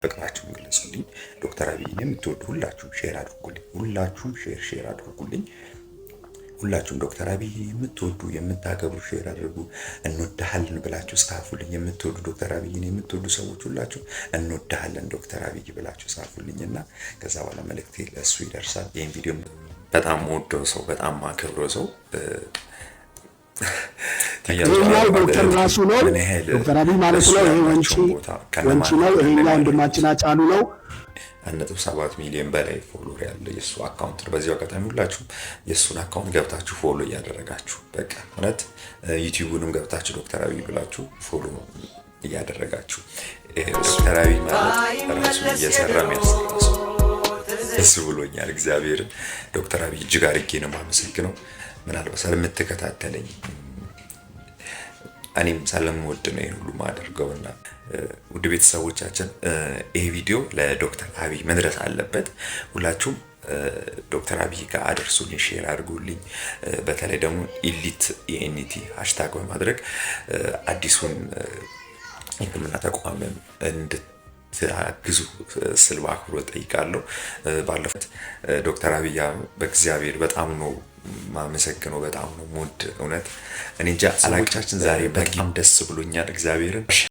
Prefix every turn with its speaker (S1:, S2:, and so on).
S1: ፍቅራችሁን ግለጹልኝ። ዶክተር አብይን የምትወዱ ሁላችሁም ሼር አድርጉልኝ። ሁላችሁም ሼር አድርጉልኝ። ሁላችሁም ዶክተር አብይ የምትወዱ የምታከብሩ ሼር አድርጉ። እንወድሃለን ብላችሁ ጻፉልኝ። የምትወዱ ዶክተር አብይን የምትወዱ ሰዎች ሁላችሁ እንወድሃለን ዶክተር አብይ ብላችሁ ጻፉልኝና ከዛ በኋላ መልእክቴ ለእሱ ይደርሳል። ይህን ቪዲዮ በጣም ወደው ሰው በጣም ማከብረው ሰው
S2: ይሄኛው ዶክተር ራሱ ነው። ዶክተር አብይ ማለት ነው። ይሄ ወንቺ ነው። ይሄኛው ወንድማችን አጫሉ ነው።
S1: 1.7 ሚሊዮን በላይ ፎሎወር ያለ የሱ አካውንት ነው። በዚህ አጋጣሚ ሁላችሁም የሱን አካውንት ገብታችሁ ፎሎ እያደረጋችሁ በቃ እውነት ዩቲዩብንም ገብታችሁ ዶክተር አብይ ብላችሁ ፎሎ እያደረጋችሁ ዶክተር አብይ ማለት ራሱን እየሰራ የሚያስታውስ ደስ ብሎኛል። እግዚአብሔርን ዶክተር አብይ እጅግ አድርጌ ነው የማመሰግነው። ምናልባት ስለምትከታተለኝ እኔም ስለምወድ ነው ይሄን ሁሉ ማደርገውና ውድ ቤተሰቦቻችን ይሄ ቪዲዮ ለዶክተር አብይ መድረስ አለበት። ሁላችሁም ዶክተር አብይ ጋር አድርሱልኝ፣ ሼር አድርጉልኝ። በተለይ ደግሞ ኢሊት ኢኤንቲ ሃሽታግ በማድረግ አዲሱን የሕክምና ተቋምን እንድታግዙ ስል በአክብሮት ጠይቃለሁ። ባለፈው ዶክተር አብይ በእግዚአብሔር በጣም ነው ማመሰግነው፣ በጣም ነው ሙድ እውነት እኔ እንጃ አላቅቻችን ዛሬ በጣም ደስ ብሎኛል እግዚአብሔርን